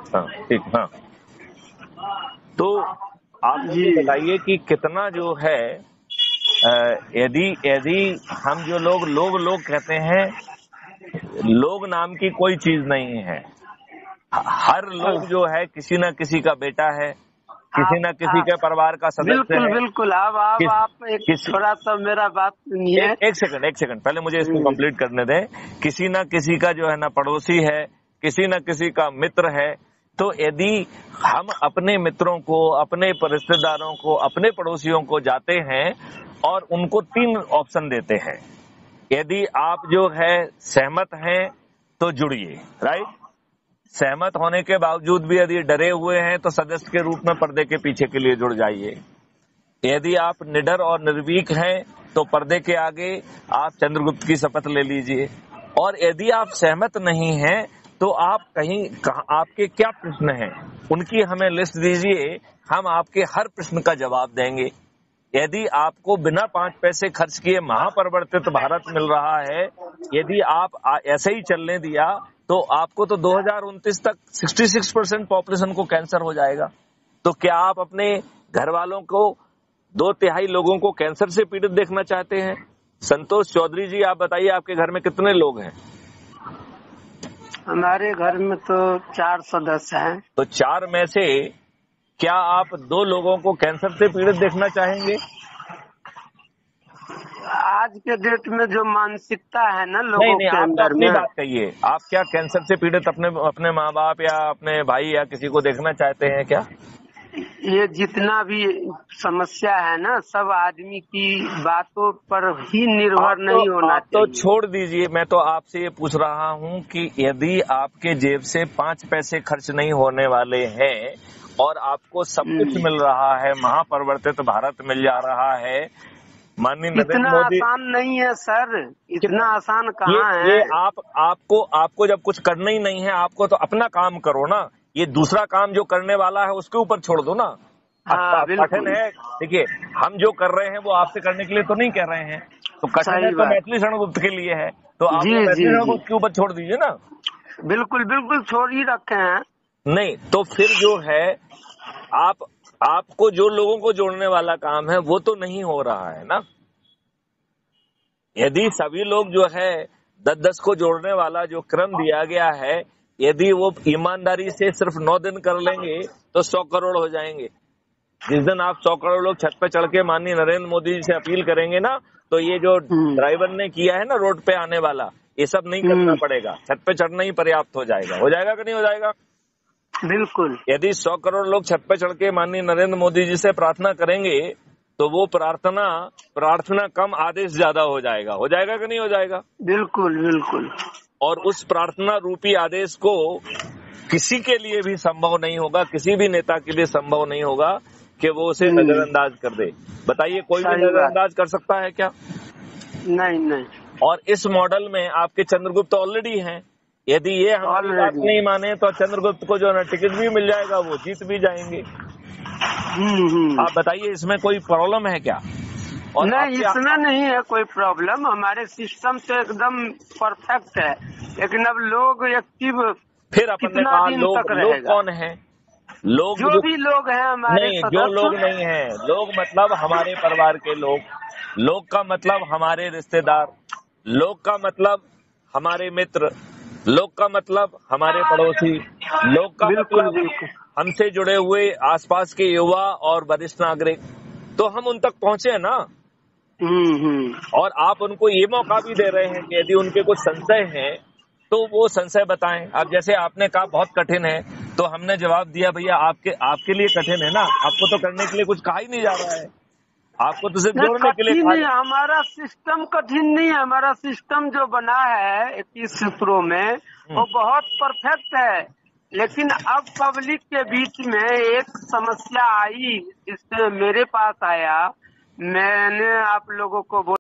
हाँ ठीक, हाँ। तो आप मुझे बताइए कि कितना जो है, यदि यदि हम जो लोग कहते हैं, लोग नाम की कोई चीज नहीं है। हर लोग जो है किसी न किसी का बेटा है, किसी न किसी के परिवार का सदस्य है। बिल्कुल। अब आप एक थोड़ा सा मेरा बात सुनिए। एक सेकंड पहले मुझे इसको कंप्लीट करने दें। किसी न किसी का जो है ना पड़ोसी है, किसी न किसी का मित्र है। तो यदि हम अपने मित्रों को, अपने रिश्तेदारों को, अपने पड़ोसियों को जाते हैं और उनको 3 ऑप्शन देते हैं, यदि आप जो है सहमत हैं तो जुड़िए, राइट। सहमत होने के बावजूद भी यदि डरे हुए हैं तो सदस्य के रूप में पर्दे के पीछे के लिए जुड़ जाइए। यदि आप निडर और निर्भीक हैं तो पर्दे के आगे आप चंद्रगुप्त की शपथ ले लीजिए। और यदि आप सहमत नहीं हैं तो आप आपके क्या प्रश्न हैं उनकी हमें लिस्ट दीजिए, हम आपके हर प्रश्न का जवाब देंगे। यदि आपको बिना 5 पैसे खर्च किए महापरिवर्तित भारत मिल रहा है, यदि आप ऐसे ही चलने दिया तो आपको तो 2029 तक 66% पॉपुलेशन को कैंसर हो जाएगा। तो क्या आप अपने घर वालों को, 2/3 लोगों को कैंसर से पीड़ित देखना चाहते हैं? संतोष चौधरी जी, आप बताइए आपके घर में कितने लोग हैं? हमारे घर में तो 4 सदस्य हैं। तो 4 में से क्या आप 2 लोगों को कैंसर से पीड़ित देखना चाहेंगे? आज के डेट में जो मानसिकता है ना लोगों नहीं, के आप तो अंदर अपनी में। बात कहिए। आप क्या कैंसर से पीड़ित अपने माँ बाप या अपने भाई या किसी को देखना चाहते हैं क्या? ये जितना भी समस्या है ना, सब आदमी की बातों पर ही निर्भर नहीं होना आप चाहिए। तो छोड़ दीजिए। मैं तो आपसे ये पूछ रहा हूँ कि यदि आपके जेब से 5 पैसे खर्च नहीं होने वाले हैं और आपको सब कुछ मिल रहा है, महापरिवर्तित भारत मिल जा रहा है, माननीय नरेंद्र मोदी। आसान नहीं है सर, इतना आसान कहाँ है। ये आपको जब कुछ करना ही नहीं है, आपको तो अपना काम करो ना। ये दूसरा काम जो करने वाला है उसके ऊपर छोड़ दो ना। हाँ, कठिन है। देखिए, हम जो कर रहे हैं वो आपसे करने के लिए तो नहीं कह रहे हैं। तो कठिन है सही तो बात। मैथिली शरणगुप्त के लिए है, तो आप जी वो जी मैथिली जी, शरणगुप्त के ऊपर छोड़ दीजिए ना। बिल्कुल छोड़ ही रखे हैं। नहीं तो फिर जो है, आपको जो लोगों को जोड़ने वाला काम है वो तो नहीं हो रहा है ना। यदि सभी लोग जो है 10-10 को जोड़ने वाला जो क्रम दिया गया है, यदि वो ईमानदारी से सिर्फ 9 दिन कर लेंगे तो 100 करोड़ हो जाएंगे। जिस दिन आप 100 करोड़ लोग छत पे चढ़ के माननीय नरेंद्र मोदी जी से अपील करेंगे ना, तो ये जो ड्राइवर ने किया है ना रोड पे आने वाला, ये सब नहीं करना पड़ेगा। छत पे चढ़ना ही पर्याप्त हो जाएगा। हो जाएगा कि नहीं हो जाएगा? बिल्कुल। यदि 100 करोड़ लोग छत पे चढ़ के माननीय नरेंद्र मोदी जी से प्रार्थना करेंगे तो वो प्रार्थना कम, आदेश ज्यादा हो जाएगा। हो जाएगा कि नहीं हो जाएगा? बिल्कुल। और उस प्रार्थना रूपी आदेश को किसी के लिए भी संभव नहीं होगा, किसी भी नेता के लिए संभव नहीं होगा कि वो उसे नजरअंदाज कर दे। बताइए, कोई भी नजरअंदाज कर सकता है क्या? नहीं। और इस मॉडल में आपके चंद्रगुप्त ऑलरेडी हैं। यदि ये हमारी बात नहीं माने तो चंद्रगुप्त को जो है ना टिकट भी मिल जाएगा, वो जीत भी जाएंगे। आप बताइए, इसमें कोई प्रॉब्लम है क्या? और नहीं, इसमें नहीं है कोई प्रॉब्लम। हमारे सिस्टम से एकदम परफेक्ट है। लेकिन अब लोग एक्टिव फिर अपने कहा लोग कौन है? लोग जो भी लोग हैं हमारे नहीं, जो लोग नहीं है, लोग मतलब हमारे परिवार के लोग का मतलब हमारे रिश्तेदार, लोग का मतलब हमारे मित्र, लोग का मतलब हमारे पड़ोसी, लोग का मतलब हमसे जुड़े हुए आसपास के युवा और वरिष्ठ नागरिक। तो हम उन तक पहुंचे ना। और आप उनको ये मौका भी दे रहे हैं कि यदि उनके कुछ संशय हैं तो वो संशय बताएं। अब जैसे आपने कहा बहुत कठिन है, तो हमने जवाब दिया भैया आपके लिए कठिन है ना, आपको तो करने के लिए कुछ कहा ही नहीं जा रहा है, आपको तो सिर्फ जोड़ने के लिए नहीं। हमारा सिस्टम कठिन नहीं है। हमारा सिस्टम जो बना है 21 सूत्रों में, वो बहुत परफेक्ट है। लेकिन अब पब्लिक के बीच में एक समस्या आई, जिससे मेरे पास आया। मैंने आप लोगों को